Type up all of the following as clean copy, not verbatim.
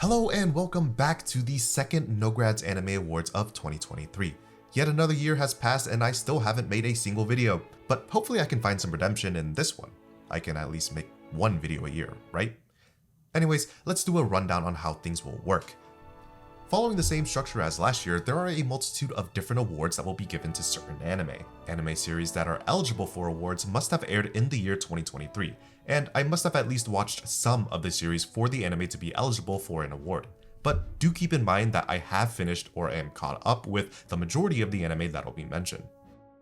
Hello and welcome back to the second NOGRAD's Anime Awards of 2023. Yet another year has passed and I still haven't made a single video, but hopefully I can find some redemption in this one. I can at least make one video a year, right? Anyways, let's do a rundown on how things will work. Following the same structure as last year, there are a multitude of different awards that will be given to certain anime. Anime series that are eligible for awards must have aired in the year 2023, and I must have at least watched some of the series for the anime to be eligible for an award. But do keep in mind that I have finished or am caught up with the majority of the anime that will be mentioned.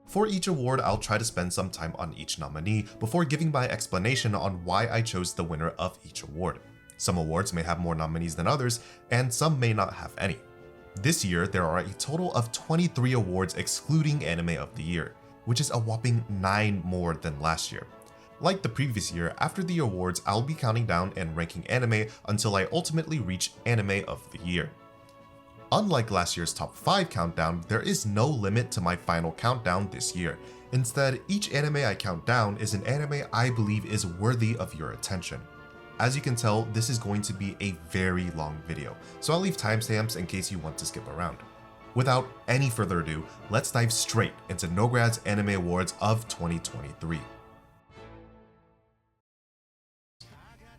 For each award, I'll try to spend some time on each nominee before giving my explanation on why I chose the winner of each award. Some awards may have more nominees than others, and some may not have any. This year, there are a total of 23 awards excluding Anime of the Year, which is a whopping 9 more than last year. Like the previous year, after the awards, I'll be counting down and ranking anime until I ultimately reach Anime of the Year. Unlike last year's top 5 countdown, there is no limit to my final countdown this year. Instead, each anime I count down is an anime I believe is worthy of your attention. As you can tell, this is going to be a very long video, so I'll leave timestamps in case you want to skip around. Without any further ado, let's dive straight into NOGRAD's Anime Awards of 2023.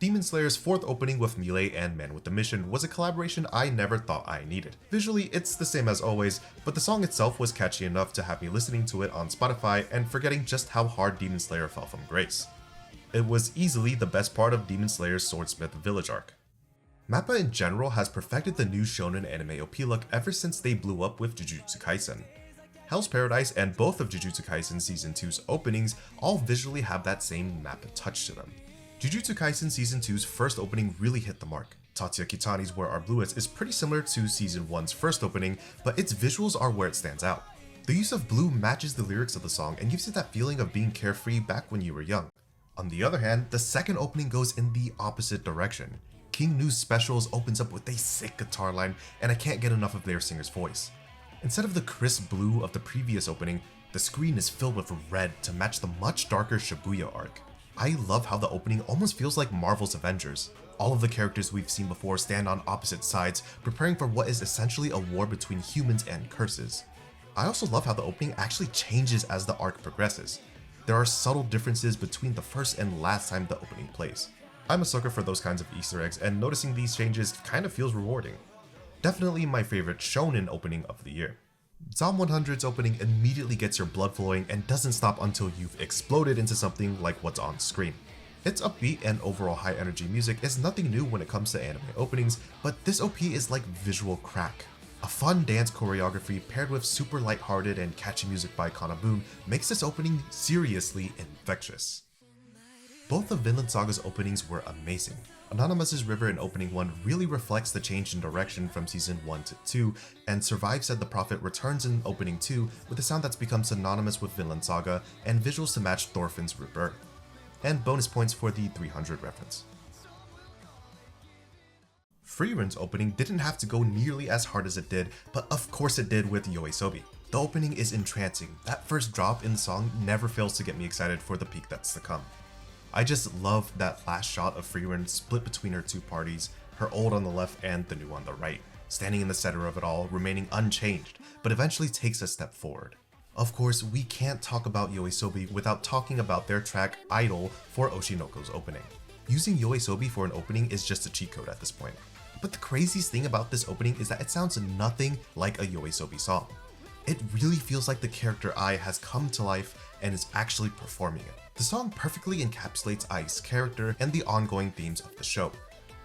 Demon Slayer's fourth opening with Melee and Man with a Mission was a collaboration I never thought I needed. Visually, it's the same as always, but the song itself was catchy enough to have me listening to it on Spotify and forgetting just how hard Demon Slayer fell from grace. It was easily the best part of Demon Slayer's Swordsmith Village arc. MAPPA in general has perfected the new shonen anime OP look ever since they blew up with Jujutsu Kaisen. Hell's Paradise and both of Jujutsu Kaisen Season 2's openings all visually have that same MAPPA touch to them. Jujutsu Kaisen Season 2's first opening really hit the mark. Tatsuya Kitani's Where Are Bluets is pretty similar to Season 1's first opening, but its visuals are where it stands out. The use of blue matches the lyrics of the song and gives you that feeling of being carefree back when you were young. On the other hand, the second opening goes in the opposite direction. King Gnu's Specials opens up with a sick guitar line, and I can't get enough of their singer's voice. Instead of the crisp blue of the previous opening, the screen is filled with red to match the much darker Shibuya arc. I love how the opening almost feels like Marvel's Avengers. All of the characters we've seen before stand on opposite sides, preparing for what is essentially a war between humans and curses. I also love how the opening actually changes as the arc progresses. There are subtle differences between the first and last time the opening plays. I'm a sucker for those kinds of Easter eggs, and noticing these changes kind of feels rewarding. Definitely my favorite shonen opening of the year. Zom 100's opening immediately gets your blood flowing and doesn't stop until you've exploded into something like what's on screen. Its upbeat and overall high energy music is nothing new when it comes to anime openings, but this OP is like visual crack. A fun dance choreography paired with super lighthearted and catchy music by Kanabun makes this opening seriously infectious. Both of Vinland Saga's openings were amazing. Anonymous's River in opening 1 really reflects the change in direction from season 1 to 2, and Survive Said the Prophet returns in opening 2 with a sound that's become synonymous with Vinland Saga and visuals to match Thorfinn's rebirth. And bonus points for the 300 reference. Frierin's opening didn't have to go nearly as hard as it did, but of course it did with Yoasobi. The opening is entrancing. That first drop in the song never fails to get me excited for the peak that's to come. I just love that last shot of Frieren split between her two parties, her old on the left and the new on the right, standing in the center of it all, remaining unchanged, but eventually takes a step forward. Of course, we can't talk about Yoasobi without talking about their track Idol for Oshinoko's opening. Using Yoasobi for an opening is just a cheat code at this point. But the craziest thing about this opening is that it sounds nothing like a Yoasobi song. It really feels like the character Ai has come to life and is actually performing it. The song perfectly encapsulates Ai's character and the ongoing themes of the show.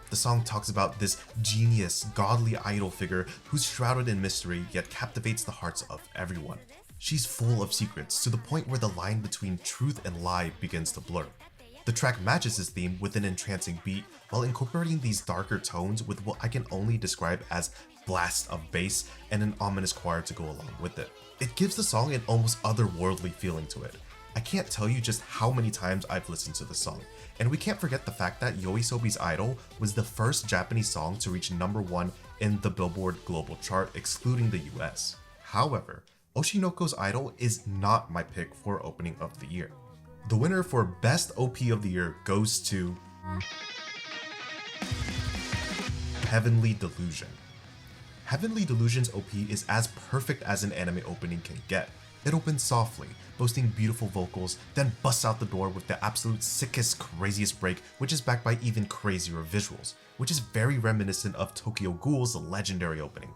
The song talks about this genius, godly idol figure who's shrouded in mystery yet captivates the hearts of everyone. She's full of secrets to the point where the line between truth and lie begins to blur. The track matches his theme with an entrancing beat while incorporating these darker tones with what I can only describe as blasts of bass and an ominous choir to go along with it. It gives the song an almost otherworldly feeling to it. I can't tell you just how many times I've listened to this song, and we can't forget the fact that Yoasobi's Idol was the first Japanese song to reach #1 in the Billboard Global Chart excluding the US. However, Oshinoko's Idol is not my pick for opening of the year. The winner for Best OP of the Year goes to Heavenly Delusion. Heavenly Delusion's OP is as perfect as an anime opening can get. It opens softly, boasting beautiful vocals, then busts out the door with the absolute sickest, craziest break, which is backed by even crazier visuals, which is very reminiscent of Tokyo Ghoul's legendary opening.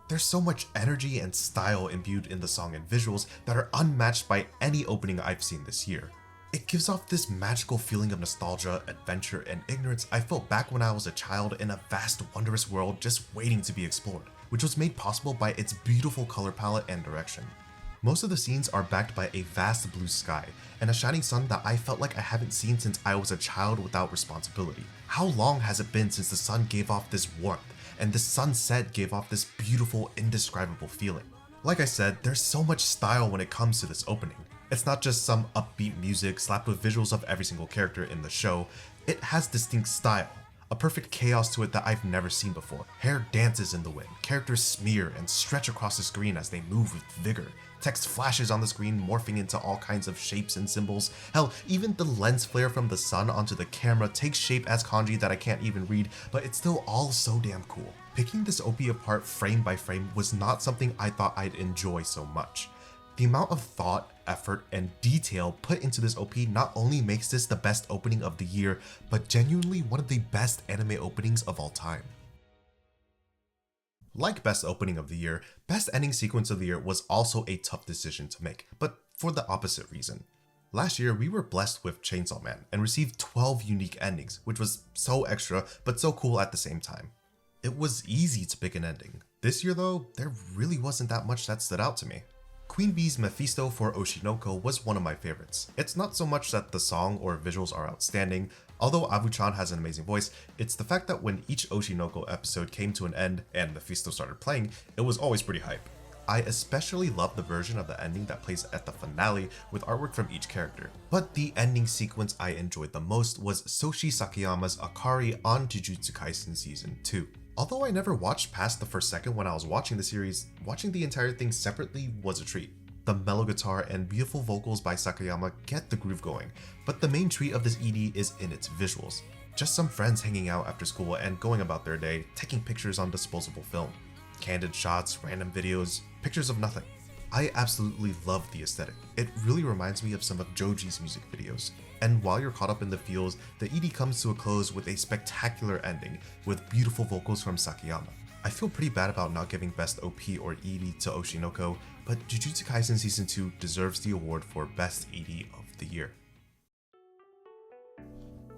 There's so much energy and style imbued in the song and visuals that are unmatched by any opening I've seen this year. It gives off this magical feeling of nostalgia, adventure, and ignorance I felt back when I was a child in a vast, wondrous world just waiting to be explored, which was made possible by its beautiful color palette and direction. Most of the scenes are backed by a vast blue sky and a shining sun that I felt like I haven't seen since I was a child without responsibility. How long has it been since the sun gave off this warmth and the sunset gave off this beautiful, indescribable feeling? Like I said, there's so much style when it comes to this opening. It's not just some upbeat music slapped with visuals of every single character in the show. It has distinct style, a perfect chaos to it that I've never seen before. Hair dances in the wind, characters smear and stretch across the screen as they move with vigor. Text flashes on the screen, morphing into all kinds of shapes and symbols. Hell, even the lens flare from the sun onto the camera takes shape as kanji that I can't even read, but it's still all so damn cool. Picking this OP apart frame by frame was not something I thought I'd enjoy so much. The amount of thought, effort, and detail put into this OP not only makes this the best opening of the year, but genuinely one of the best anime openings of all time. Like best opening of the year, best ending sequence of the year was also a tough decision to make, but for the opposite reason. Last year, we were blessed with Chainsaw Man and received 12 unique endings, which was so extra, but so cool at the same time. It was easy to pick an ending. This year though, there really wasn't that much that stood out to me. Queen Bee's Mephisto for Oshinoko was one of my favorites. It's not so much that the song or visuals are outstanding, although Abu-chan has an amazing voice, it's the fact that when each Oshinoko episode came to an end and Mephisto started playing, it was always pretty hype. I especially love the version of the ending that plays at the finale with artwork from each character. But the ending sequence I enjoyed the most was Soshi Sakayama's Akari on Jujutsu Kaisen Season 2. Although I never watched past the first second when I was watching the series, watching the entire thing separately was a treat. The mellow guitar and beautiful vocals by Sakayama get the groove going, but the main treat of this ED is in its visuals. Just some friends hanging out after school and going about their day, taking pictures on disposable film. Candid shots, random videos, pictures of nothing. I absolutely love the aesthetic. It really reminds me of some of Joji's music videos. And while you're caught up in the feels, the ED comes to a close with a spectacular ending with beautiful vocals from Sakayama. I feel pretty bad about not giving best OP or ED to Oshinoko, but Jujutsu Kaisen Season 2 deserves the award for best ED of the year.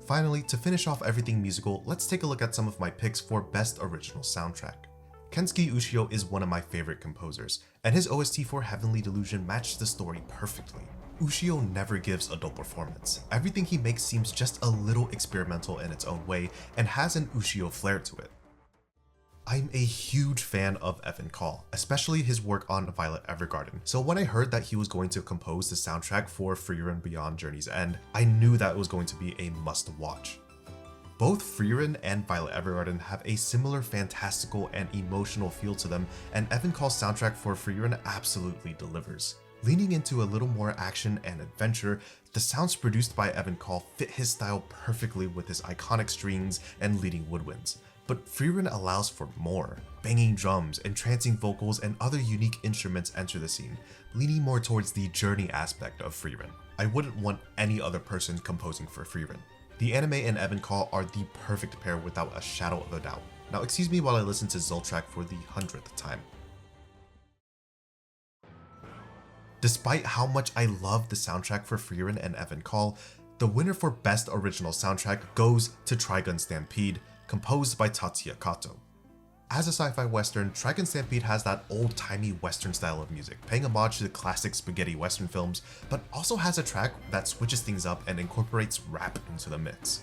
Finally, to finish off everything musical, let's take a look at some of my picks for best original soundtrack. Kensuke Ushio is one of my favorite composers, and his OST for Heavenly Delusion matched the story perfectly. Ushio never gives a dull performance. Everything he makes seems just a little experimental in its own way and has an Ushio flair to it. I'm a huge fan of Evan Call, especially his work on Violet Evergarden, so when I heard that he was going to compose the soundtrack for Frieren Beyond Journey's End, I knew that it was going to be a must-watch. Both Frieren and Violet Evergarden have a similar fantastical and emotional feel to them, and Evan Call's soundtrack for Frieren absolutely delivers. Leaning into a little more action and adventure, the sounds produced by Evan Call fit his style perfectly with his iconic strings and leading woodwinds. But Frieren allows for more. Banging drums, entrancing vocals, and other unique instruments enter the scene, leaning more towards the journey aspect of Frieren. I wouldn't want any other person composing for Frieren. The anime and Evan Call are the perfect pair without a shadow of a doubt. Now excuse me while I listen to Zoltrack for the 100th time. Despite how much I love the soundtrack for Frieren and Evan Call, the winner for Best Original Soundtrack goes to Trigun Stampede, composed by Tatsuya Kato. As a sci-fi western, Trigun Stampede has that old-timey western style of music, paying homage to the classic spaghetti western films, but also has a track that switches things up and incorporates rap into the mix.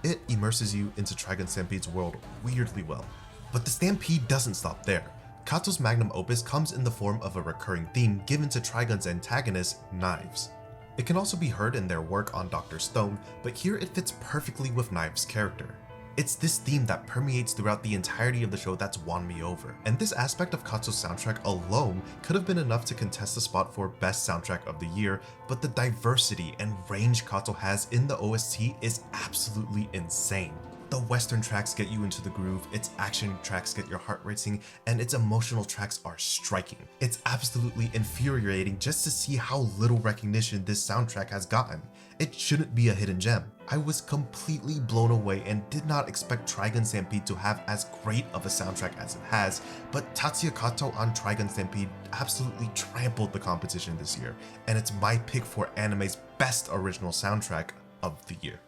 It immerses you into Trigun Stampede's world weirdly well. But the Stampede doesn't stop there. Kato's magnum opus comes in the form of a recurring theme given to Trigun's antagonist, Knives. It can also be heard in their work on Dr. Stone, but here it fits perfectly with Knives' character. It's this theme that permeates throughout the entirety of the show that's won me over, and this aspect of Kato's soundtrack alone could have been enough to contest the spot for Best Soundtrack of the Year, but the diversity and range Kato has in the OST is absolutely insane. The Western tracks get you into the groove, its action tracks get your heart racing, and its emotional tracks are striking. It's absolutely infuriating just to see how little recognition this soundtrack has gotten. It shouldn't be a hidden gem. I was completely blown away and did not expect Trigun Stampede to have as great of a soundtrack as it has, but Tatsuya Kato on Trigun Stampede absolutely trampled the competition this year, and it's my pick for anime's best original soundtrack of the year.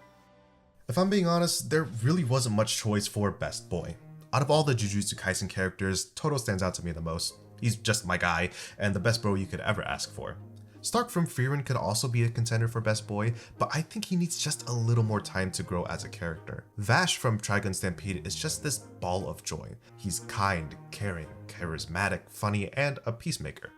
If I'm being honest, there really wasn't much choice for Best Boy. Out of all the Jujutsu Kaisen characters, Todo stands out to me the most. He's just my guy, and the best bro you could ever ask for. Stark from Frieren could also be a contender for Best Boy, but I think he needs just a little more time to grow as a character. Vash from Trigun Stampede is just this ball of joy. He's kind, caring, charismatic, funny, and a peacemaker.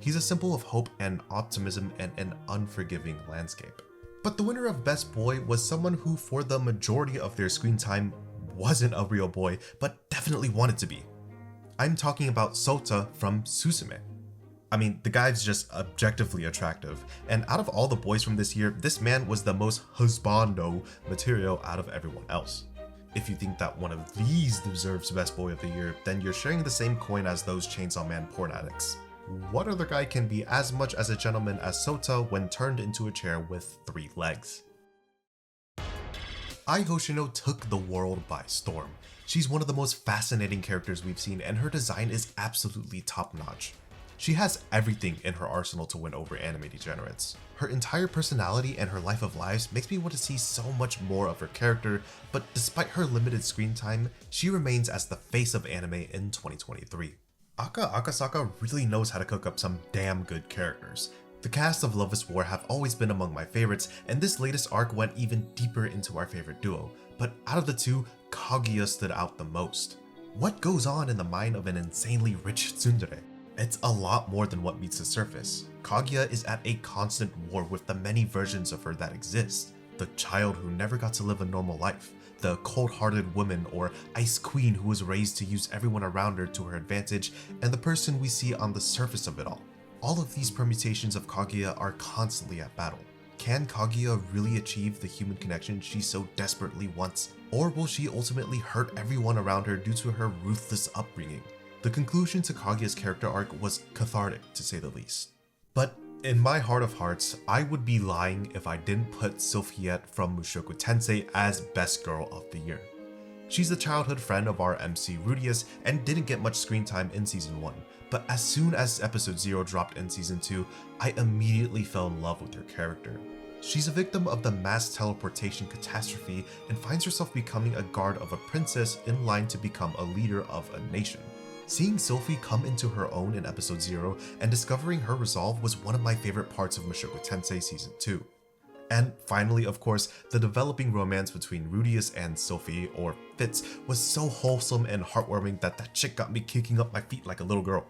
He's a symbol of hope and optimism in an unforgiving landscape. But the winner of Best Boy was someone who, for the majority of their screen time, wasn't a real boy, but definitely wanted to be. I'm talking about Sota from Suzume. I mean, the guy's just objectively attractive, and out of all the boys from this year, this man was the most husbando material out of everyone else. If you think that one of these deserves Best Boy of the Year, then you're sharing the same coin as those Chainsaw Man porn addicts. What other guy can be as much as a gentleman as Sota when turned into a chair with 3 legs? Ai Hoshino took the world by storm. She's one of the most fascinating characters we've seen, and her design is absolutely top-notch. She has everything in her arsenal to win over anime degenerates. Her entire personality and her life of lives makes me want to see so much more of her character, but despite her limited screen time, she remains as the face of anime in 2023. Aka Akasaka really knows how to cook up some damn good characters. The cast of Love is War have always been among my favorites, and this latest arc went even deeper into our favorite duo, but out of the two, Kaguya stood out the most. What goes on in the mind of an insanely rich tsundere? It's a lot more than what meets the surface. Kaguya is at a constant war with the many versions of her that exist. The child who never got to live a normal life, the cold-hearted woman or ice queen who was raised to use everyone around her to her advantage, and the person we see on the surface of it all. All of these permutations of Kaguya are constantly at battle. Can Kaguya really achieve the human connection she so desperately wants? Or will she ultimately hurt everyone around her due to her ruthless upbringing? The conclusion to Kaguya's character arc was cathartic, to say the least. But in my heart of hearts, I would be lying if I didn't put Sophiette from Mushoku Tensei as Best Girl of the Year. She's the childhood friend of our MC Rudius and didn't get much screen time in Season 1, but as soon as Episode 0 dropped in Season 2, I immediately fell in love with her character. She's a victim of the mass teleportation catastrophe and finds herself becoming a guard of a princess in line to become a leader of a nation. Seeing Sophie come into her own in Episode 0 and discovering her resolve was one of my favorite parts of Mushoku Tensei Season 2. And finally, of course, the developing romance between Rudius and Sophie, or Fitz, was so wholesome and heartwarming that chick got me kicking up my feet like a little girl.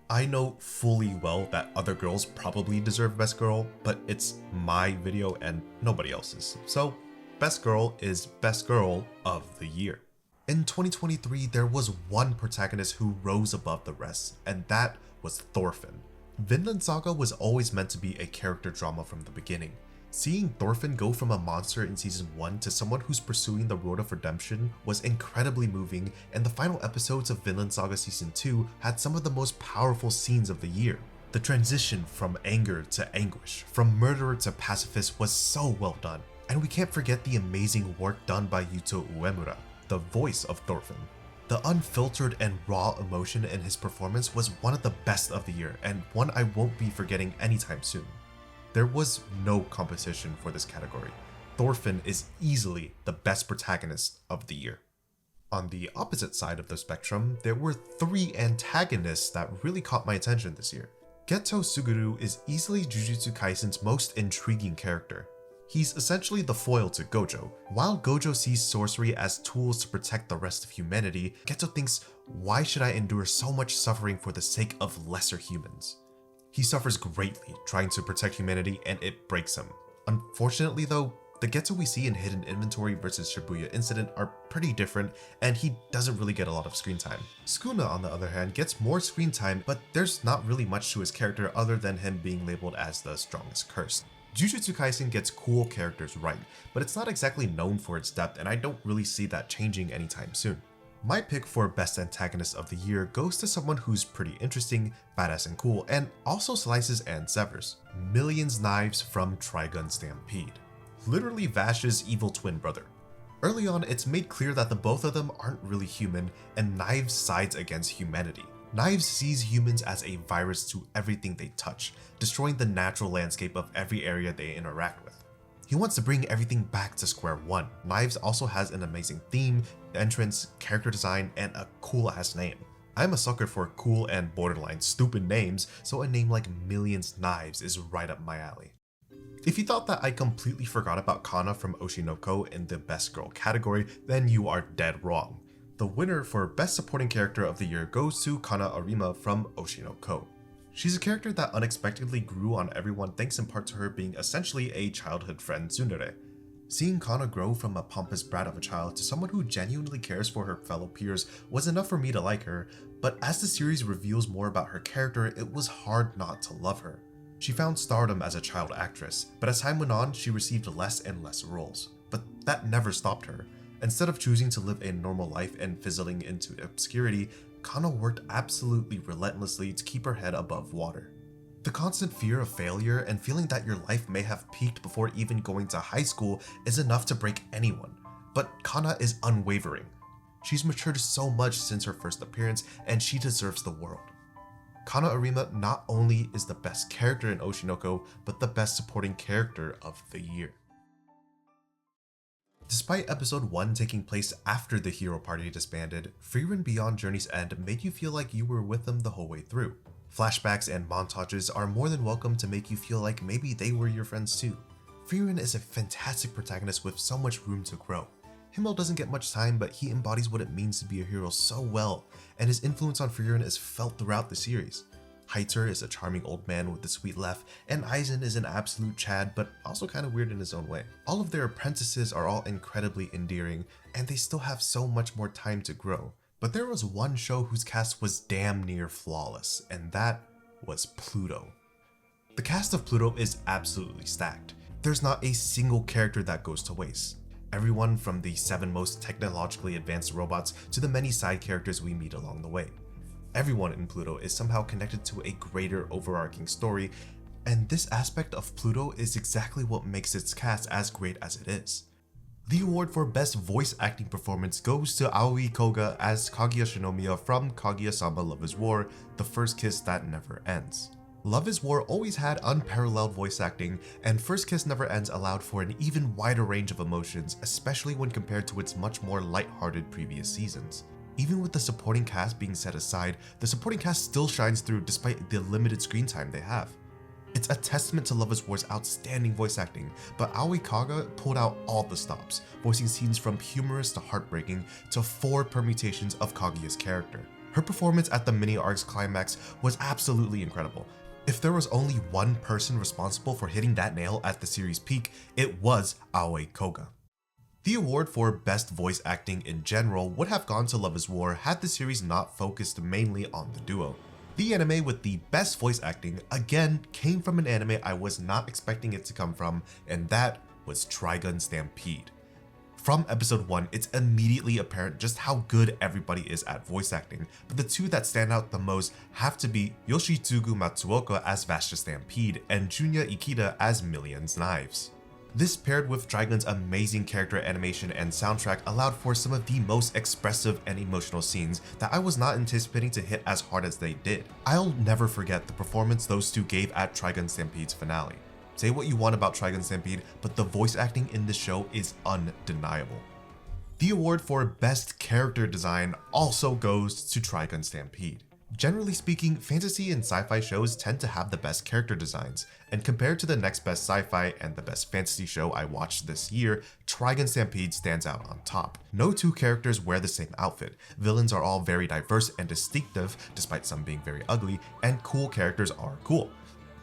I know fully well that other girls probably deserve Best Girl, but it's my video and nobody else's. So, Best Girl is Best Girl of the Year. In 2023, there was one protagonist who rose above the rest, and that was Thorfinn. Vinland Saga was always meant to be a character drama from the beginning. Seeing Thorfinn go from a monster in Season 1 to someone who's pursuing the road of redemption was incredibly moving, and the final episodes of Vinland Saga Season 2 had some of the most powerful scenes of the year. The transition from anger to anguish, from murderer to pacifist was so well done. And we can't forget the amazing work done by Yuto Uemura, the voice of Thorfinn. The unfiltered and raw emotion in his performance was one of the best of the year, and one I won't be forgetting anytime soon. There was no competition for this category. Thorfinn is easily the best protagonist of the year. On the opposite side of the spectrum, there were 3 antagonists that really caught my attention this year. Geto Suguru is easily Jujutsu Kaisen's most intriguing character. He's essentially the foil to Gojo. While Gojo sees sorcery as tools to protect the rest of humanity, Geto thinks, why should I endure so much suffering for the sake of lesser humans? He suffers greatly trying to protect humanity, and it breaks him. Unfortunately though, the Geto we see in Hidden Inventory vs Shibuya Incident are pretty different, and he doesn't really get a lot of screen time. Sukuna, on the other hand, gets more screen time, but there's not really much to his character other than him being labeled as the strongest curse. Jujutsu Kaisen gets cool characters right, but it's not exactly known for its depth, and I don't really see that changing anytime soon. My pick for Best Antagonist of the Year goes to someone who's pretty interesting, badass and cool, and also slices and severs. Millions Knives from Trigun Stampede. Literally Vash's evil twin brother. Early on, it's made clear that the both of them aren't really human, and Knives sides against humanity. Knives sees humans as a virus to everything they touch, destroying the natural landscape of every area they interact with. He wants to bring everything back to square one. Knives also has an amazing theme, entrance, character design, and a cool-ass name. I'm a sucker for cool and borderline stupid names, so a name like Millions Knives is right up my alley. If you thought that I completely forgot about Kana from Oshinoko in the Best Girl category, then you are dead wrong. The winner for Best Supporting Character of the Year goes to Kana Arima from Oshinoko. She's a character that unexpectedly grew on everyone thanks in part to her being essentially a childhood friend tsundere. Seeing Kana grow from a pompous brat of a child to someone who genuinely cares for her fellow peers was enough for me to like her, but as the series reveals more about her character, it was hard not to love her. She found stardom as a child actress, but as time went on, she received less and less roles. But that never stopped her. Instead of choosing to live a normal life and fizzling into obscurity, Kana worked absolutely relentlessly to keep her head above water. The constant fear of failure and feeling that your life may have peaked before even going to high school is enough to break anyone, but Kana is unwavering. She's matured so much since her first appearance, and she deserves the world. Kana Arima not only is the best character in Oshinoko, but the best supporting character of the year. Despite episode 1 taking place after the hero party disbanded, Frieren Beyond Journey's End made you feel like you were with them the whole way through. Flashbacks and montages are more than welcome to make you feel like maybe they were your friends too. Frieren is a fantastic protagonist with so much room to grow. Himmel doesn't get much time, but he embodies what it means to be a hero so well, and his influence on Frieren is felt throughout the series. Heitzer is a charming old man with a sweet laugh, and Aizen is an absolute Chad, but also kind of weird in his own way. All of their apprentices are all incredibly endearing, and they still have so much more time to grow. But there was one show whose cast was damn near flawless, and that was Pluto. The cast of Pluto is absolutely stacked. There's not a single character that goes to waste. Everyone from the 7 most technologically advanced robots to the many side characters we meet along the way. Everyone in Pluto is somehow connected to a greater overarching story, and this aspect of Pluto is exactly what makes its cast as great as it is. The award for Best Voice Acting Performance goes to Aoi Koga as Kaguya Shinomiya from Kaguya-sama Love is War, The First Kiss That Never Ends. Love is War always had unparalleled voice acting, and First Kiss Never Ends allowed for an even wider range of emotions, especially when compared to its much more lighthearted previous seasons. Even with the supporting cast being set aside, the supporting cast still shines through despite the limited screen time they have. It's a testament to Love is War's outstanding voice acting, but Aoi Kaga pulled out all the stops, voicing scenes from humorous to heartbreaking to 4 permutations of Kaguya's character. Her performance at the mini-arc's climax was absolutely incredible. If there was only one person responsible for hitting that nail at the series' peak, it was Aoi Koga. The award for Best Voice Acting in general would have gone to Love is War had the series not focused mainly on the duo. The anime with the best voice acting again came from an anime I was not expecting it to come from, and that was Trigun Stampede. From episode 1, it's immediately apparent just how good everybody is at voice acting, but the 2 that stand out the most have to be Yoshitsugu Matsuoka as Vashta Stampede and Junya Ikeda as Millions Knives. This paired with Trigun's amazing character animation and soundtrack allowed for some of the most expressive and emotional scenes that I was not anticipating to hit as hard as they did. I'll never forget the performance those 2 gave at Trigun Stampede's finale. Say what you want about Trigun Stampede, but the voice acting in this show is undeniable. The award for Best Character Design also goes to Trigun Stampede. Generally speaking, fantasy and sci-fi shows tend to have the best character designs, and compared to the next best sci-fi and the best fantasy show I watched this year, Trigun Stampede stands out on top. No 2 characters wear the same outfit, villains are all very diverse and distinctive despite some being very ugly, and cool characters are cool.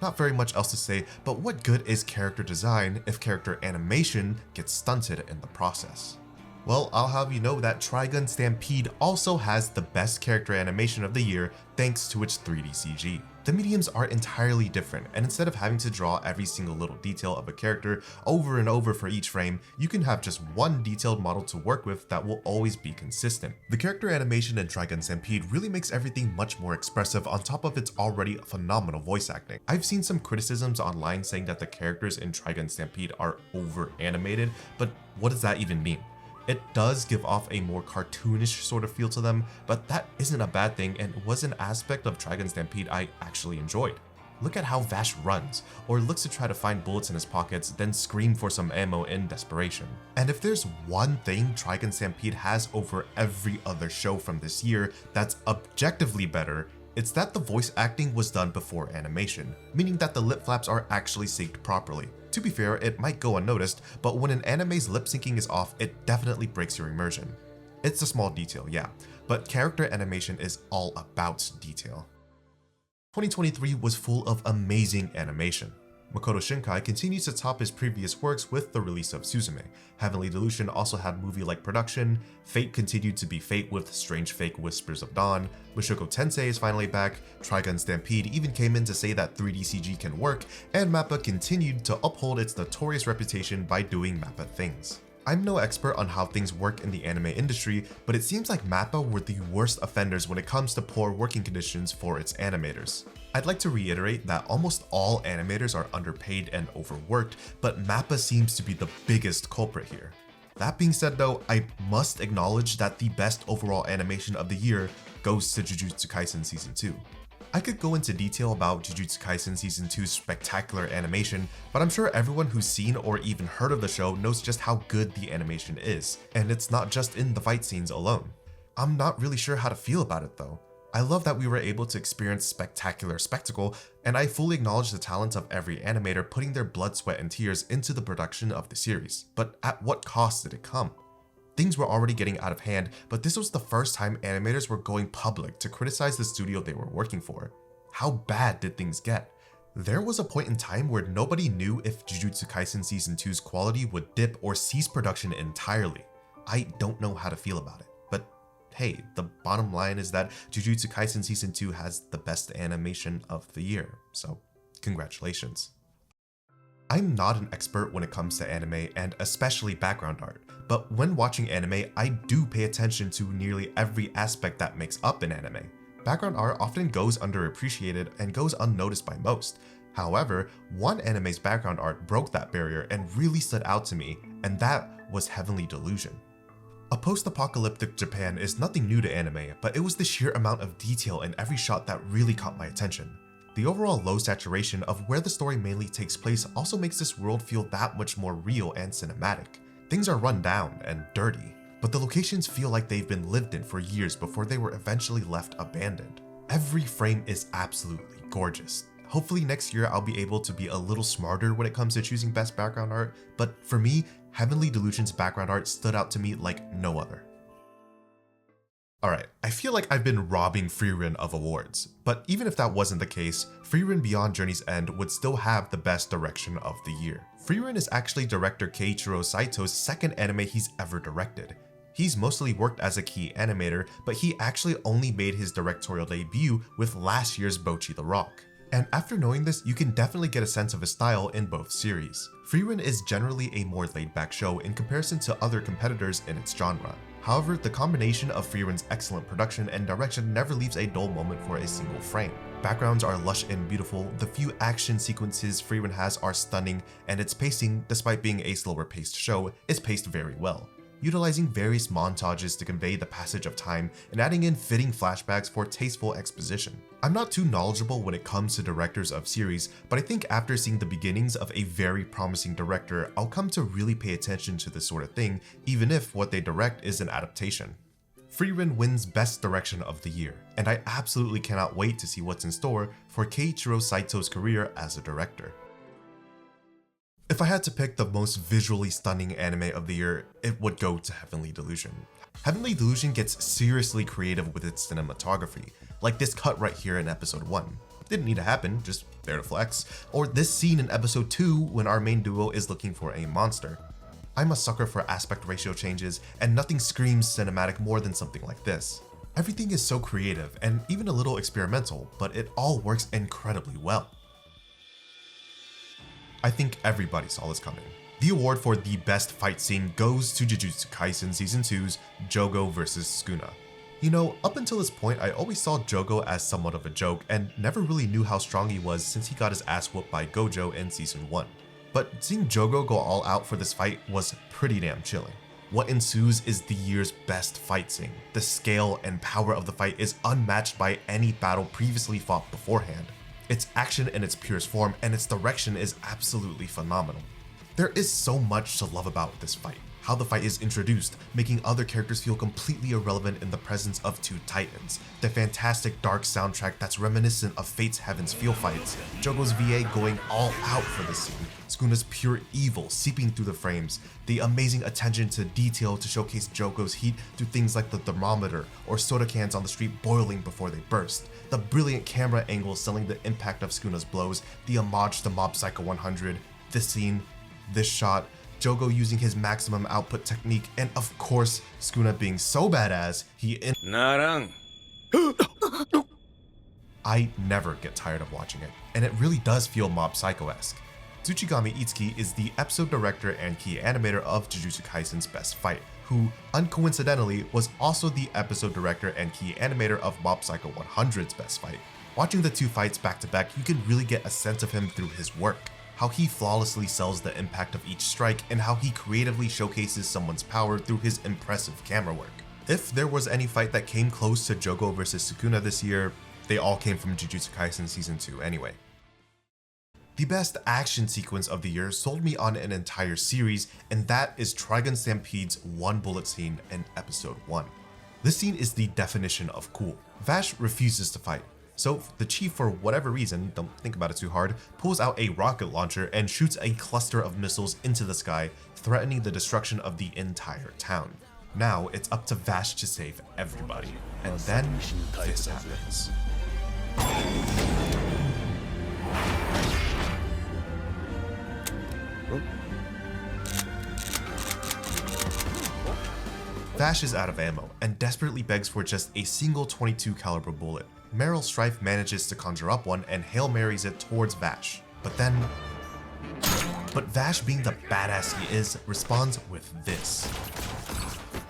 Not very much else to say, but what good is character design if character animation gets stunted in the process? Well, I'll have you know that Trigun Stampede also has the best character animation of the year thanks to its 3D CG. The mediums are entirely different, and instead of having to draw every single little detail of a character over and over for each frame, you can have just one detailed model to work with that will always be consistent. The character animation in Trigun Stampede really makes everything much more expressive on top of its already phenomenal voice acting. I've seen some criticisms online saying that the characters in Trigun Stampede are over animated, but what does that even mean? It does give off a more cartoonish sort of feel to them, but that isn't a bad thing and was an aspect of Trigun Stampede I actually enjoyed. Look at how Vash runs, or looks to try to find bullets in his pockets, then scream for some ammo in desperation. And if there's one thing Trigun Stampede has over every other show from this year that's objectively better, it's that the voice acting was done before animation, meaning that the lip flaps are actually synced properly. To be fair, it might go unnoticed, but when an anime's lip syncing is off, it definitely breaks your immersion. It's a small detail, yeah, but character animation is all about detail. 2023 was full of amazing animation. Makoto Shinkai continues to top his previous works with the release of Suzume. Heavenly Delusion also had movie-like production, Fate continued to be Fate with Strange Fake Whispers of Dawn, Mushoku Tensei is finally back, Trigun Stampede even came in to say that 3D CG can work, and MAPPA continued to uphold its notorious reputation by doing MAPPA things. I'm no expert on how things work in the anime industry, but it seems like MAPPA were the worst offenders when it comes to poor working conditions for its animators. I'd like to reiterate that almost all animators are underpaid and overworked, but MAPPA seems to be the biggest culprit here. That being said though, I must acknowledge that the best overall animation of the year goes to Jujutsu Kaisen Season 2. I could go into detail about Jujutsu Kaisen Season 2's spectacular animation, but I'm sure everyone who's seen or even heard of the show knows just how good the animation is, and it's not just in the fight scenes alone. I'm not really sure how to feel about it though. I love that we were able to experience spectacular spectacle, and I fully acknowledge the talent of every animator putting their blood, sweat, and tears into the production of the series. But at what cost did it come? Things were already getting out of hand, but this was the first time animators were going public to criticize the studio they were working for. How bad did things get? There was a point in time where nobody knew if Jujutsu Kaisen Season 2's quality would dip or cease production entirely. I don't know how to feel about it, but hey, the bottom line is that Jujutsu Kaisen Season 2 has the best animation of the year, so congratulations. I'm not an expert when it comes to anime and especially background art, but when watching anime, I do pay attention to nearly every aspect that makes up an anime. Background art often goes underappreciated and goes unnoticed by most. However, one anime's background art broke that barrier and really stood out to me, and that was Heavenly Delusion. A post-apocalyptic Japan is nothing new to anime, but it was the sheer amount of detail in every shot that really caught my attention. The overall low saturation of where the story mainly takes place also makes this world feel that much more real and cinematic. Things are run down and dirty, but the locations feel like they've been lived in for years before they were eventually left abandoned. Every frame is absolutely gorgeous. Hopefully next year I'll be able to be a little smarter when it comes to choosing best background art, but for me, Heavenly Delusion's background art stood out to me like no other. Alright, I feel like I've been robbing Frieren of awards, but even if that wasn't the case, Frieren Beyond Journey's End would still have the best direction of the year. Frieren is actually director Keiichiro Saito's second anime he's ever directed. He's mostly worked as a key animator, but he actually only made his directorial debut with last year's Bocchi the Rock. And after knowing this, you can definitely get a sense of his style in both series. Frieren is generally a more laid-back show in comparison to other competitors in its genre. However, the combination of Frieren's excellent production and direction never leaves a dull moment for a single frame. Backgrounds are lush and beautiful, the few action sequences Frieren has are stunning, and its pacing, despite being a slower paced show, is paced very well, utilizing various montages to convey the passage of time and adding in fitting flashbacks for tasteful exposition. I'm not too knowledgeable when it comes to directors of series, but I think after seeing the beginnings of a very promising director, I'll come to really pay attention to this sort of thing, even if what they direct is an adaptation. Frieren wins Best Direction of the Year, and I absolutely cannot wait to see what's in store for Keiichiro Saito's career as a director. If I had to pick the most visually stunning anime of the year, it would go to Heavenly Delusion. Heavenly Delusion gets seriously creative with its cinematography, like this cut right here in episode 1. Didn't need to happen, just there to flex. Or this scene in episode 2 when our main duo is looking for a monster. I'm a sucker for aspect ratio changes, and nothing screams cinematic more than something like this. Everything is so creative and even a little experimental, but it all works incredibly well. I think everybody saw this coming. The award for the best fight scene goes to Jujutsu Kaisen Season 2's Jogo vs Sukuna. You know, up until this point, I always saw Jogo as somewhat of a joke and never really knew how strong he was since he got his ass whooped by Gojo in Season 1. But seeing Jogo go all out for this fight was pretty damn chilling. What ensues is the year's best fight scene. The scale and power of the fight is unmatched by any battle previously fought beforehand. Its action in its purest form and its direction is absolutely phenomenal. There is so much to love about this fight. How the fight is introduced, making other characters feel completely irrelevant in the presence of two titans, the fantastic dark soundtrack that's reminiscent of Fate's Heaven's Feel fights, Jogo's VA going all out for this scene, Sukuna's pure evil seeping through the frames, the amazing attention to detail to showcase Jogo's heat through things like the thermometer or soda cans on the street boiling before they burst, the brilliant camera angles selling the impact of Sukuna's blows, the homage to Mob Psycho 100, this scene, this shot, Jogo using his maximum output technique, and of course, Sukuna being so badass, Narang. I never get tired of watching it, and it really does feel Mob Psycho-esque. Tsuchigami Itsuki is the episode director and key animator of Jujutsu Kaisen's Best Fight, who, uncoincidentally, was also the episode director and key animator of Mob Psycho 100's Best Fight. Watching the two fights back to back, you can really get a sense of him through his work. How he flawlessly sells the impact of each strike, and how he creatively showcases someone's power through his impressive camera work. If there was any fight that came close to Jogo vs Sukuna this year, they all came from Jujutsu Kaisen Season 2 anyway. The best action sequence of the year sold me on an entire series, and that is Trigun Stampede's one bullet scene in Episode 1. This scene is the definition of cool. Vash refuses to fight. So the chief, for whatever reason, don't think about it too hard, pulls out a rocket launcher and shoots a cluster of missiles into the sky, threatening the destruction of the entire town. Now it's up to Vash to save everybody. And then this happens. Vash is out of ammo and desperately begs for just a single .22 caliber bullet. Meryl Strife manages to conjure up one and Hail Marys it towards Vash. But Vash, being the badass he is, responds with this.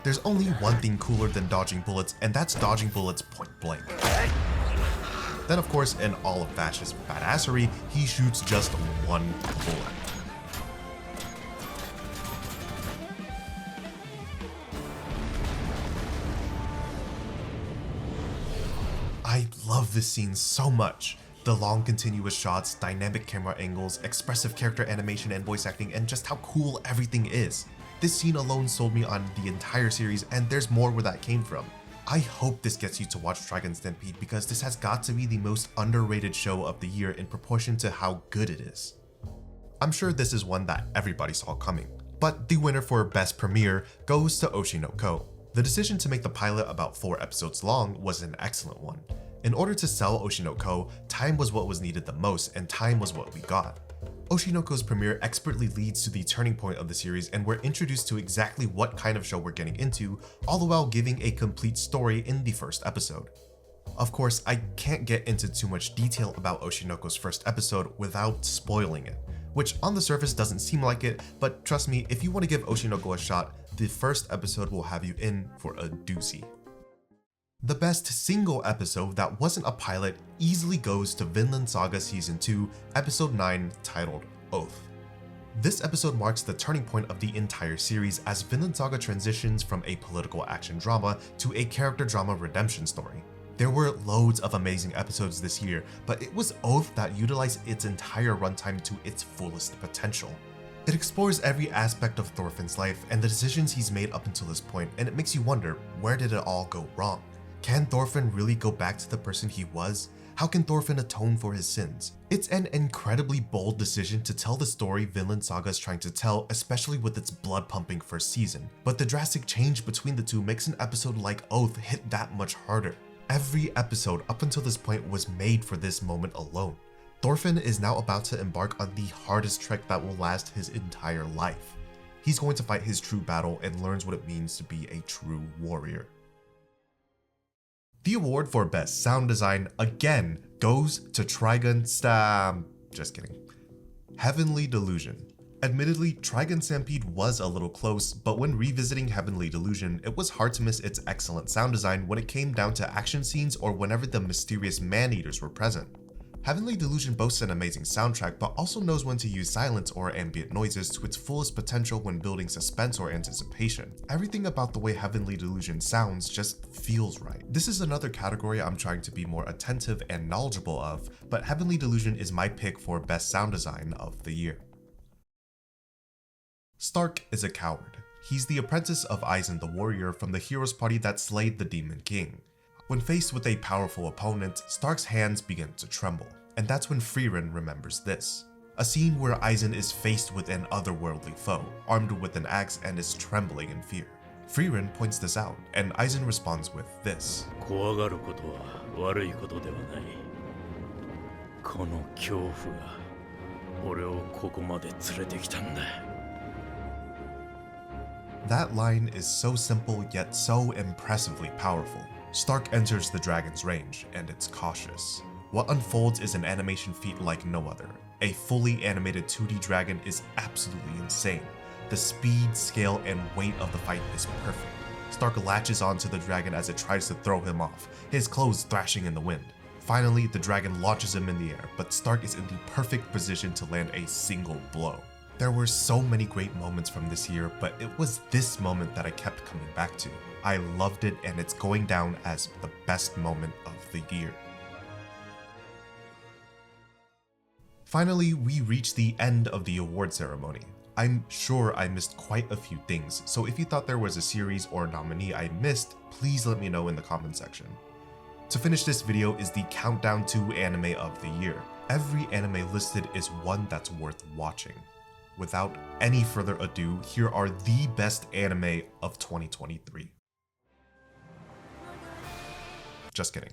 There's only one thing cooler than dodging bullets, and that's dodging bullets point blank. Then of course, in all of Vash's badassery, he shoots just one bullet. I love this scene so much. The long continuous shots, dynamic camera angles, expressive character animation and voice acting, and just how cool everything is. This scene alone sold me on the entire series, and there's more where that came from. I hope this gets you to watch Trigun Stampede, because this has got to be the most underrated show of the year in proportion to how good it is. I'm sure this is one that everybody saw coming, but the winner for Best Premiere goes to Oshi no Ko. The decision to make the pilot about 4 episodes long was an excellent one. In order to sell Oshi no Ko, time was what was needed the most, and time was what we got. Oshi no Ko's premiere expertly leads to the turning point of the series, and we're introduced to exactly what kind of show we're getting into, all the while giving a complete story in the first episode. Of course, I can't get into too much detail about Oshi no Ko's first episode without spoiling it, which on the surface doesn't seem like it, but trust me, if you want to give Oshi no Ko a shot, the first episode will have you in for a doozy. The best single episode that wasn't a pilot easily goes to Vinland Saga Season 2, Episode 9, titled Oath. This episode marks the turning point of the entire series as Vinland Saga transitions from a political action drama to a character drama redemption story. There were loads of amazing episodes this year, but it was Oath that utilized its entire runtime to its fullest potential. It explores every aspect of Thorfinn's life and the decisions he's made up until this point, and it makes you wonder, where did it all go wrong? Can Thorfinn really go back to the person he was? How can Thorfinn atone for his sins? It's an incredibly bold decision to tell the story Vinland Saga is trying to tell, especially with its blood-pumping first season. But the drastic change between the two makes an episode like Oath hit that much harder. Every episode up until this point was made for this moment alone. Thorfinn is now about to embark on the hardest trek that will last his entire life. He's going to fight his true battle and learns what it means to be a true warrior. The award for Best Sound Design again goes to just kidding. Heavenly Delusion. Admittedly, Trigun Stampede was a little close, but when revisiting Heavenly Delusion, it was hard to miss its excellent sound design when it came down to action scenes or whenever the mysterious man-eaters were present. Heavenly Delusion boasts an amazing soundtrack, but also knows when to use silence or ambient noises to its fullest potential when building suspense or anticipation. Everything about the way Heavenly Delusion sounds just feels right. This is another category I'm trying to be more attentive and knowledgeable of, but Heavenly Delusion is my pick for Best Sound Design of the year. Stark is a coward. He's the apprentice of Aizen the warrior from the hero's party that slayed the Demon King. When faced with a powerful opponent, Stark's hands begin to tremble, and that's when Frieren remembers this. A scene where Aizen is faced with an otherworldly foe, armed with an axe and is trembling in fear. Frieren points this out, and Aizen responds with this. That line is so simple yet so impressively powerful. Stark enters the dragon's range, and it's cautious. What unfolds is an animation feat like no other. A fully animated 2D dragon is absolutely insane. The speed, scale, and weight of the fight is perfect. Stark latches onto the dragon as it tries to throw him off, his clothes thrashing in the wind. Finally, the dragon launches him in the air, but Stark is in the perfect position to land a single blow. There were so many great moments from this year, but it was this moment that I kept coming back to. I loved it, and it's going down as the best moment of the year. Finally, we reach the end of the award ceremony. I'm sure I missed quite a few things, so if you thought there was a series or nominee I missed, please let me know in the comment section. To finish this video is the countdown to anime of the year. Every anime listed is one that's worth watching. Without any further ado, here are the best anime of 2023. Just kidding.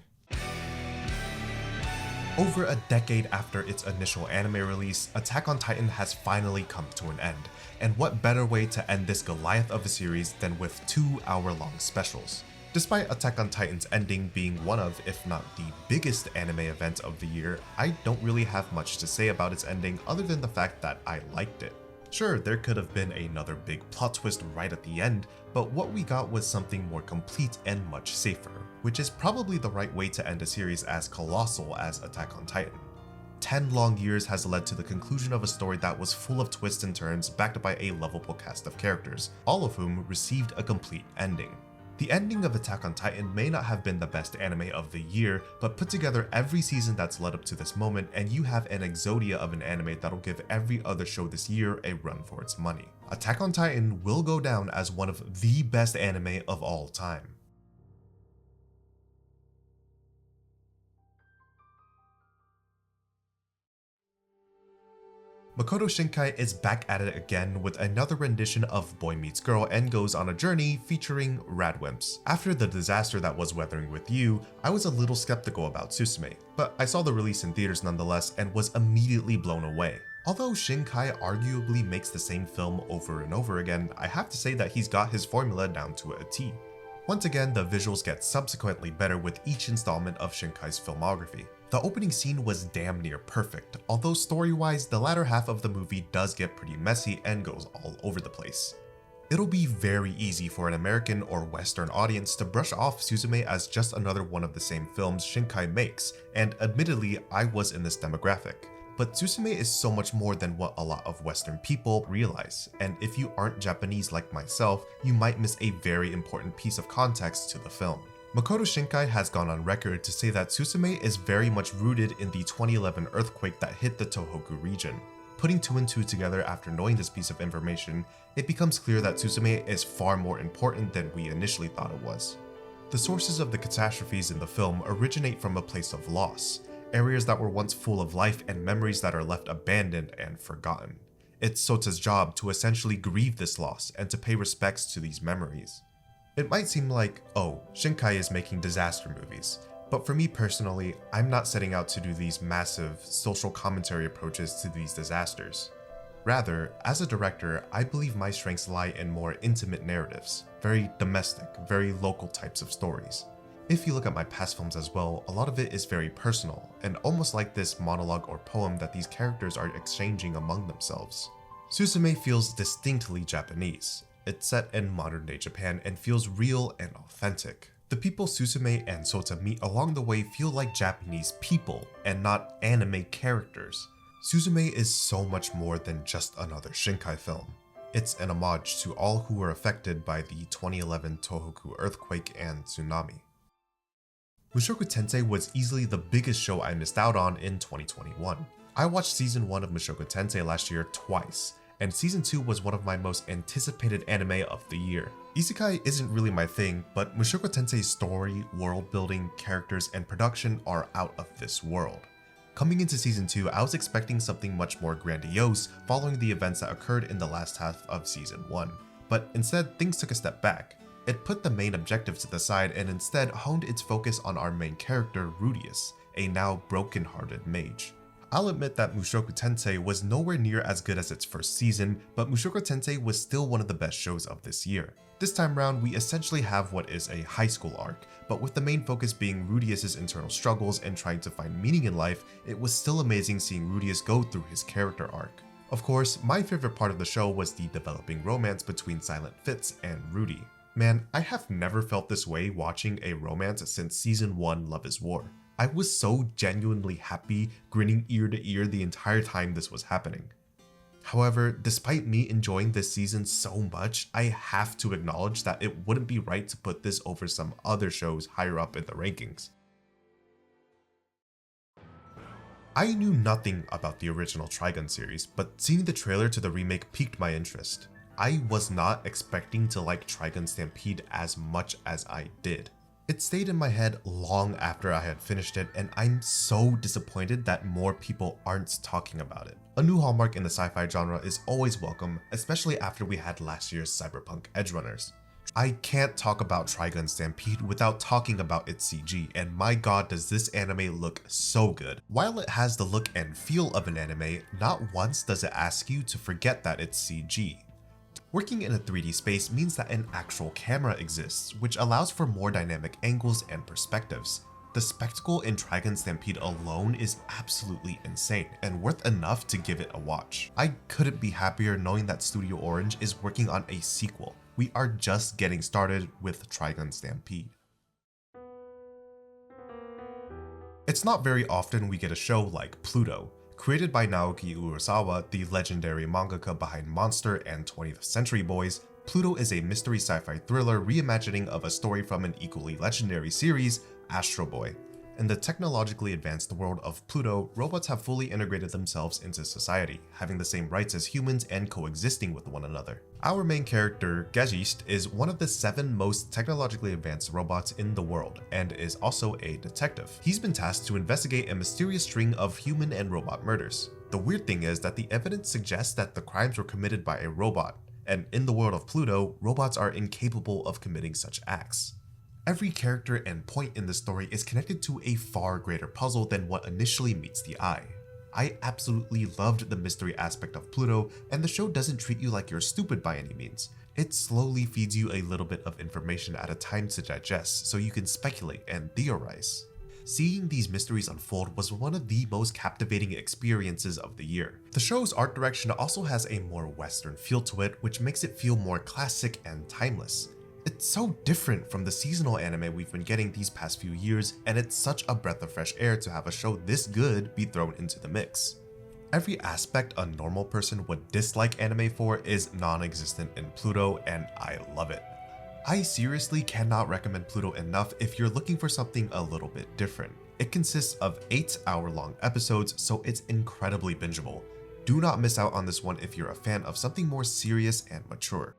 Over a decade after its initial anime release, Attack on Titan has finally come to an end, and what better way to end this Goliath of a series than with 2-hour-long specials. Despite Attack on Titan's ending being one of, if not the biggest anime event of the year, I don't really have much to say about its ending other than the fact that I liked it. Sure, there could have been another big plot twist right at the end, but what we got was something more complete and much safer, which is probably the right way to end a series as colossal as Attack on Titan. 10 long years has led to the conclusion of a story that was full of twists and turns backed by a lovable cast of characters, all of whom received a complete ending. The ending of Attack on Titan may not have been the best anime of the year, but put together every season that's led up to this moment and you have an exodia of an anime that'll give every other show this year a run for its money. Attack on Titan will go down as one of the best anime of all time. Makoto Shinkai is back at it again with another rendition of Boy Meets Girl and goes on a journey featuring Radwimps. After the disaster that was Weathering With You, I was a little skeptical about Susume, but I saw the release in theaters nonetheless and was immediately blown away. Although Shinkai arguably makes the same film over and over again, I have to say that he's got his formula down to a T. Once again, the visuals get subsequently better with each installment of Shinkai's filmography. The opening scene was damn near perfect, although story-wise, the latter half of the movie does get pretty messy and goes all over the place. It'll be very easy for an American or Western audience to brush off Suzume as just another one of the same films Shinkai makes, and admittedly, I was in this demographic. But Suzume is so much more than what a lot of Western people realize, and if you aren't Japanese like myself, you might miss a very important piece of context to the film. Makoto Shinkai has gone on record to say that Suzume is very much rooted in the 2011 earthquake that hit the Tohoku region. Putting 2 and 2 together after knowing this piece of information, it becomes clear that Suzume is far more important than we initially thought it was. The sources of the catastrophes in the film originate from a place of loss, areas that were once full of life and memories that are left abandoned and forgotten. It's Sota's job to essentially grieve this loss and to pay respects to these memories. It might seem like, oh, Shinkai is making disaster movies, but for me personally, I'm not setting out to do these massive social commentary approaches to these disasters. Rather, as a director, I believe my strengths lie in more intimate narratives, very domestic, very local types of stories. If you look at my past films as well, a lot of it is very personal, and almost like this monologue or poem that these characters are exchanging among themselves. Suzume feels distinctly Japanese. It's set in modern-day Japan and feels real and authentic. The people Suzume and Sota meet along the way feel like Japanese people and not anime characters. Suzume is so much more than just another Shinkai film. It's an homage to all who were affected by the 2011 Tohoku earthquake and tsunami. Mushoku Tensei was easily the biggest show I missed out on in 2021. I watched season 1 of Mushoku Tensei last year twice, and season 2 was one of my most anticipated anime of the year. Isekai isn't really my thing, but Mushoku Tensei's story, world building, characters, and production are out of this world. Coming into season 2, I was expecting something much more grandiose following the events that occurred in the last half of season 1, but instead things took a step back. It put the main objectives to the side and instead honed its focus on our main character, Rudius, a now broken-hearted mage. I'll admit that Mushoku Tensei was nowhere near as good as its first season, but Mushoku Tensei was still one of the best shows of this year. This time round, we essentially have what is a high school arc, but with the main focus being Rudius' internal struggles and trying to find meaning in life, it was still amazing seeing Rudius go through his character arc. Of course, my favorite part of the show was the developing romance between Silent Fitz and Rudy. Man, I have never felt this way watching a romance since season 1 Love is War. I was so genuinely happy, grinning ear to ear the entire time this was happening. However, despite me enjoying this season so much, I have to acknowledge that it wouldn't be right to put this over some other shows higher up in the rankings. I knew nothing about the original Trigun series, but seeing the trailer to the remake piqued my interest. I was not expecting to like Trigun Stampede as much as I did. It stayed in my head long after I had finished it, and I'm so disappointed that more people aren't talking about it. A new hallmark in the sci-fi genre is always welcome, especially after we had last year's cyberpunk edgerunners. I can't talk about Trigun Stampede without talking about its CG, and my god does this anime look so good. While it has the look and feel of an anime, not once does it ask you to forget that it's CG. Working in a 3D space means that an actual camera exists, which allows for more dynamic angles and perspectives. The spectacle in Trigun Stampede alone is absolutely insane, and worth enough to give it a watch. I couldn't be happier knowing that Studio Orange is working on a sequel. We are just getting started with Trigun Stampede. It's not very often we get a show like Pluto. Created by Naoki Urasawa, the legendary mangaka behind Monster and 20th Century Boys, Pluto is a mystery sci-fi thriller reimagining of a story from an equally legendary series, Astro Boy. In the technologically advanced world of Pluto, robots have fully integrated themselves into society, having the same rights as humans and coexisting with one another. Our main character, Gajist, is one of the 7 most technologically advanced robots in the world, and is also a detective. He's been tasked to investigate a mysterious string of human and robot murders. The weird thing is that the evidence suggests that the crimes were committed by a robot, and in the world of Pluto, robots are incapable of committing such acts. Every character and point in the story is connected to a far greater puzzle than what initially meets the eye. I absolutely loved the mystery aspect of Pluto, and the show doesn't treat you like you're stupid by any means. It slowly feeds you a little bit of information at a time to digest, so you can speculate and theorize. Seeing these mysteries unfold was one of the most captivating experiences of the year. The show's art direction also has a more Western feel to it, which makes it feel more classic and timeless. It's so different from the seasonal anime we've been getting these past few years, and it's such a breath of fresh air to have a show this good be thrown into the mix. Every aspect a normal person would dislike anime for is non-existent in Pluto, and I love it. I seriously cannot recommend Pluto enough if you're looking for something a little bit different. It consists of 8-hour-long episodes, so it's incredibly bingeable. Do not miss out on this one if you're a fan of something more serious and mature.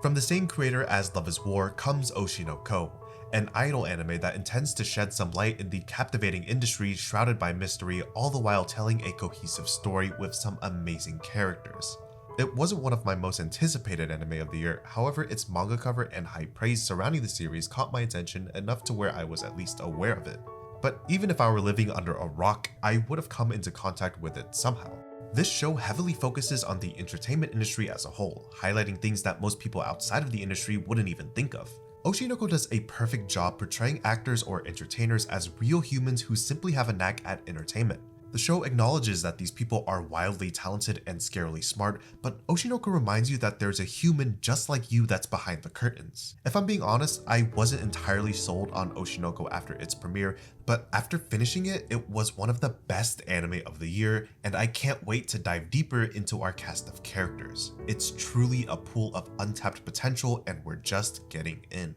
From the same creator as Love is War comes Oshi no Ko, an idol anime that intends to shed some light in the captivating industry shrouded by mystery, all the while telling a cohesive story with some amazing characters. It wasn't one of my most anticipated anime of the year, however its manga cover and high praise surrounding the series caught my attention enough to where I was at least aware of it. But even if I were living under a rock, I would have come into contact with it somehow. This show heavily focuses on the entertainment industry as a whole, highlighting things that most people outside of the industry wouldn't even think of. Oshinoko does a perfect job portraying actors or entertainers as real humans who simply have a knack at entertainment. The show acknowledges that these people are wildly talented and scarily smart, but Oshinoko reminds you that there's a human just like you that's behind the curtains. If I'm being honest, I wasn't entirely sold on Oshinoko after its premiere, but after finishing it, it was one of the best anime of the year, and I can't wait to dive deeper into our cast of characters. It's truly a pool of untapped potential, and we're just getting in.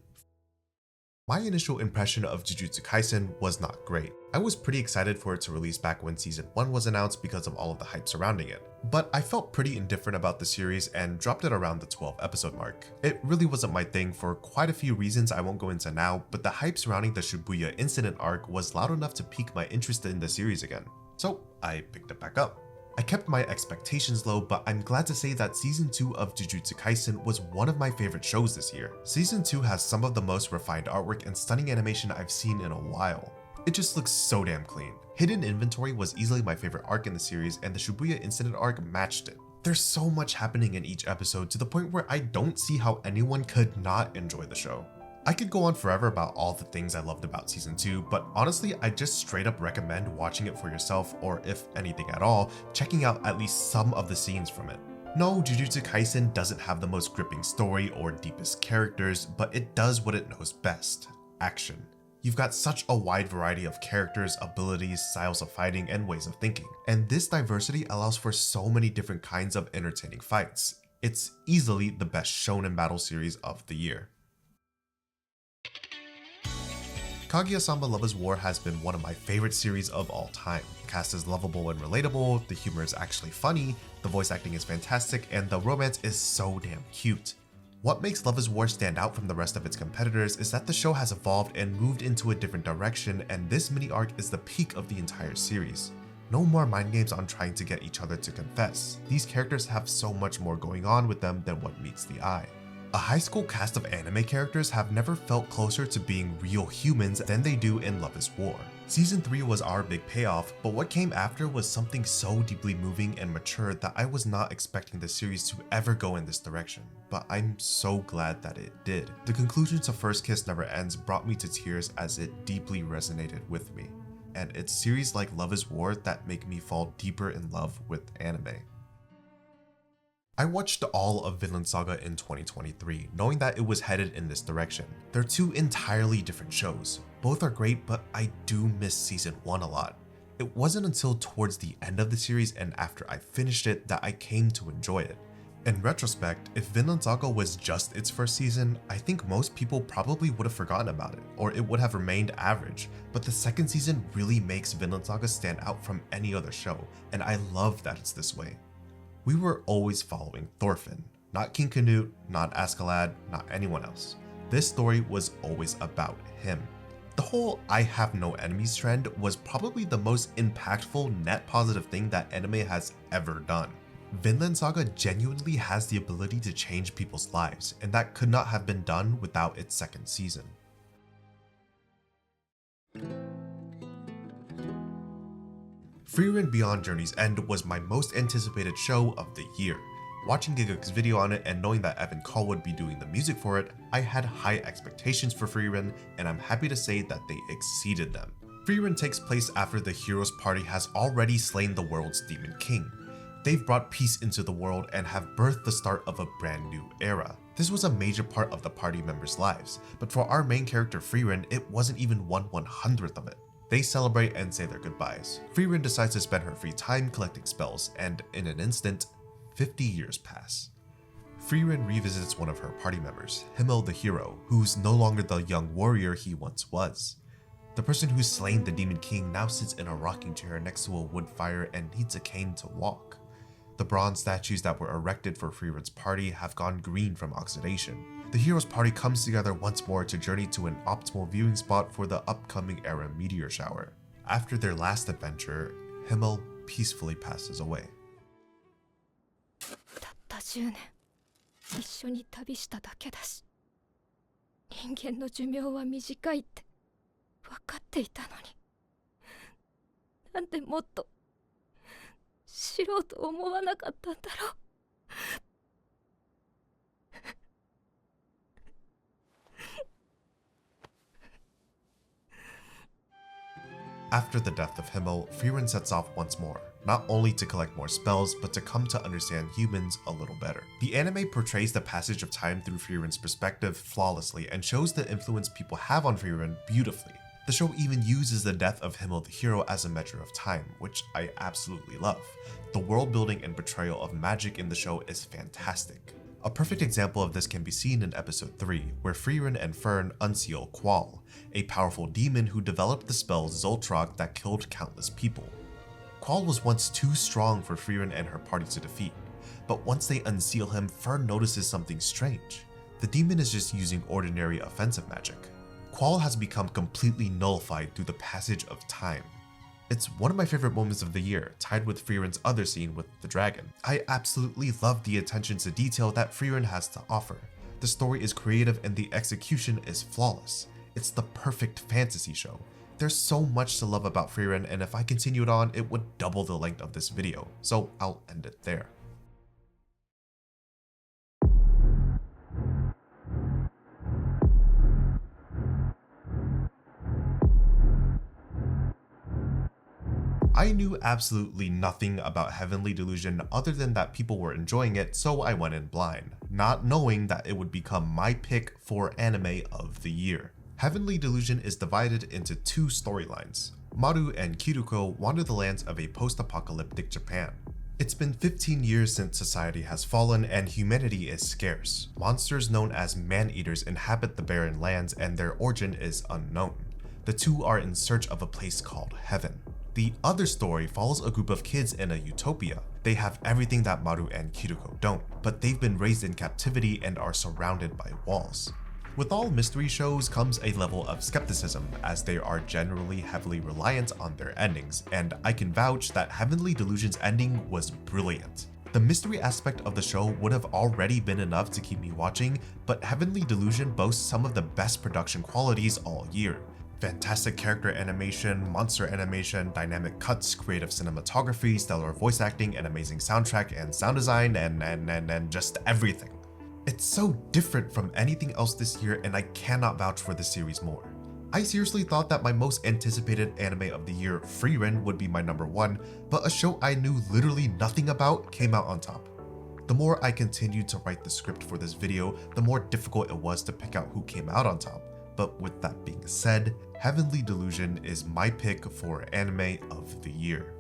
My initial impression of Jujutsu Kaisen was not great. I was pretty excited for it to release back when season 1 was announced because of all of the hype surrounding it, but I felt pretty indifferent about the series and dropped it around the 12 episode mark. It really wasn't my thing for quite a few reasons I won't go into now, but the hype surrounding the Shibuya incident arc was loud enough to pique my interest in the series again, so I picked it back up. I kept my expectations low, but I'm glad to say that Season 2 of Jujutsu Kaisen was one of my favorite shows this year. Season 2 has some of the most refined artwork and stunning animation I've seen in a while. It just looks so damn clean. Hidden Inventory was easily my favorite arc in the series, and the Shibuya Incident arc matched it. There's so much happening in each episode to the point where I don't see how anyone could not enjoy the show. I could go on forever about all the things I loved about Season 2, but honestly, I just straight up recommend watching it for yourself, or if anything at all, checking out at least some of the scenes from it. No, Jujutsu Kaisen doesn't have the most gripping story or deepest characters, but it does what it knows best: action. You've got such a wide variety of characters, abilities, styles of fighting, and ways of thinking, and this diversity allows for so many different kinds of entertaining fights. It's easily the best shonen battle series of the year. Kaguya-sama Love is War has been one of my favorite series of all time. The cast is lovable and relatable, the humor is actually funny, the voice acting is fantastic, and the romance is so damn cute. What makes Love is War stand out from the rest of its competitors is that the show has evolved and moved into a different direction, and this mini arc is the peak of the entire series. No more mind games on trying to get each other to confess. These characters have so much more going on with them than what meets the eye. A high school cast of anime characters have never felt closer to being real humans than they do in Love is War. Season 3 was our big payoff, but what came after was something so deeply moving and mature that I was not expecting the series to ever go in this direction, but I'm so glad that it did. The conclusion to First Kiss Never Ends brought me to tears as it deeply resonated with me, and it's series like Love is War that make me fall deeper in love with anime. I watched all of Vinland Saga in 2023, knowing that it was headed in this direction. They're two entirely different shows. Both are great, but I do miss Season 1 a lot. It wasn't until towards the end of the series and after I finished it that I came to enjoy it. In retrospect, if Vinland Saga was just its first season, I think most people probably would have forgotten about it, or it would have remained average, but the second season really makes Vinland Saga stand out from any other show, and I love that it's this way. We were always following Thorfinn, not King Canute, not Askeladd, not anyone else. This story was always about him. The whole I have no enemies trend was probably the most impactful net positive thing that anime has ever done. Vinland Saga genuinely has the ability to change people's lives, and that could not have been done without its second season. Frieren Beyond Journey's End was my most anticipated show of the year. Watching Gigak's video on it and knowing that Evan Call would be doing the music for it, I had high expectations for Frieren, and I'm happy to say that they exceeded them. Frieren takes place after the hero's party has already slain the world's demon king. They've brought peace into the world and have birthed the start of a brand new era. This was a major part of the party members' lives, but for our main character Frieren, it wasn't even 1/100th of it. They celebrate and say their goodbyes. Frieren decides to spend her free time collecting spells, and in an instant, 50 years pass. Frieren revisits one of her party members, Himmel the hero, who's no longer the young warrior he once was. The person who's slain the Demon King now sits in a rocking chair next to a wood fire and needs a cane to walk. The bronze statues that were erected for Frieren's party have gone green from oxidation. The hero's party comes together once more to journey to an optimal viewing spot for the upcoming era meteor shower. After their last adventure, Himmel peacefully passes away. たった10年一緒に旅しただけだし、人間の寿命は短いって分かっていたのに、なんでもっと知ろうと思わなかったんだろう。After the death of Himmel, Frieren sets off once more, not only to collect more spells, but to come to understand humans a little better. The anime portrays the passage of time through Frieren's perspective flawlessly and shows the influence people have on Frieren beautifully. The show even uses the death of Himmel the hero as a measure of time, which I absolutely love. The world building and portrayal of magic in the show is fantastic. A perfect example of this can be seen in episode 3, where Frieren and Fern unseal Qual, a powerful demon who developed the spell Zoltrog that killed countless people. Qual was once too strong for Frieren and her party to defeat, but once they unseal him, Fern notices something strange. The demon is just using ordinary offensive magic. Qual has become completely nullified through the passage of time. It's one of my favorite moments of the year, tied with Frieren's other scene with the dragon. I absolutely love the attention to detail that Frieren has to offer. The story is creative and the execution is flawless. It's the perfect fantasy show. There's so much to love about Frieren, and if I continued on, it would double the length of this video, so I'll end it there. I knew absolutely nothing about Heavenly Delusion other than that people were enjoying it, so I went in blind, not knowing that it would become my pick for anime of the year. Heavenly Delusion is divided into two storylines. Maru and Kiruko wander the lands of a post-apocalyptic Japan. It's been 15 years since society has fallen and humanity is scarce. Monsters known as man-eaters inhabit the barren lands and their origin is unknown. The two are in search of a place called Heaven. The other story follows a group of kids in a utopia. They have everything that Maru and Kiruko don't, but they've been raised in captivity and are surrounded by walls. With all mystery shows comes a level of skepticism, as they are generally heavily reliant on their endings, and I can vouch that Heavenly Delusion's ending was brilliant. The mystery aspect of the show would have already been enough to keep me watching, but Heavenly Delusion boasts some of the best production qualities all year. Fantastic character animation, monster animation, dynamic cuts, creative cinematography, stellar voice acting, an amazing soundtrack and sound design, and just everything. It's so different from anything else this year, and I cannot vouch for this series more. I seriously thought that my most anticipated anime of the year, Frieren, would be my number one, but a show I knew literally nothing about came out on top. The more I continued to write the script for this video, the more difficult it was to pick out who came out on top. But with that being said, Heavenly Delusion is my pick for anime of the year.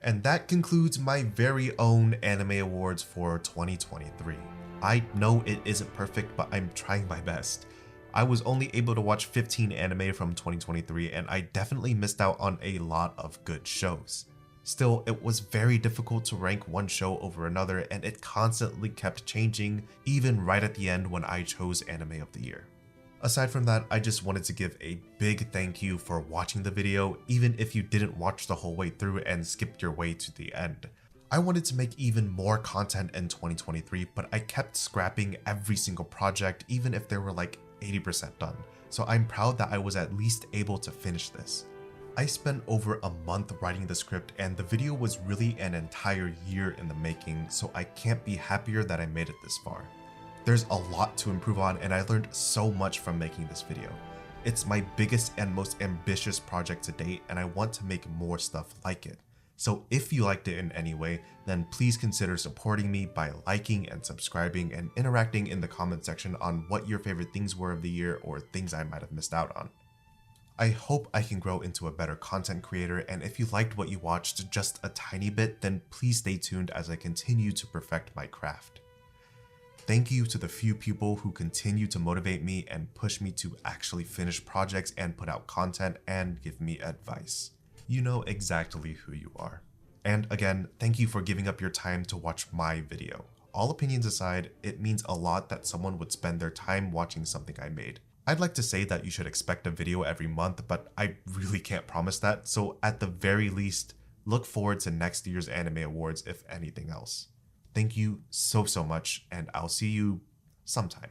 And that concludes my very own anime awards for 2023. I know it isn't perfect, but I'm trying my best. I was only able to watch 15 anime from 2023, and I definitely missed out on a lot of good shows. Still, it was very difficult to rank one show over another, and it constantly kept changing, even right at the end when I chose anime of the year. Aside from that, I just wanted to give a big thank you for watching the video, even if you didn't watch the whole way through and skipped your way to the end. I wanted to make even more content in 2023, but I kept scrapping every single project, even if they were like 80% done. So I'm proud that I was at least able to finish this. I spent over a month writing the script, and the video was really an entire year in the making, so I can't be happier that I made it this far. There's a lot to improve on, and I learned so much from making this video. It's my biggest and most ambitious project to date, and I want to make more stuff like it. So if you liked it in any way, then please consider supporting me by liking and subscribing and interacting in the comment section on what your favorite things were of the year or things I might have missed out on. I hope I can grow into a better content creator, and if you liked what you watched just a tiny bit, then please stay tuned as I continue to perfect my craft. Thank you to the few people who continue to motivate me and push me to actually finish projects and put out content and give me advice. You know exactly who you are. And again, thank you for giving up your time to watch my video. All opinions aside, it means a lot that someone would spend their time watching something I made. I'd like to say that you should expect a video every month, but I really can't promise that, so at the very least, look forward to next year's anime awards if anything else. Thank you so much, and I'll see you sometime.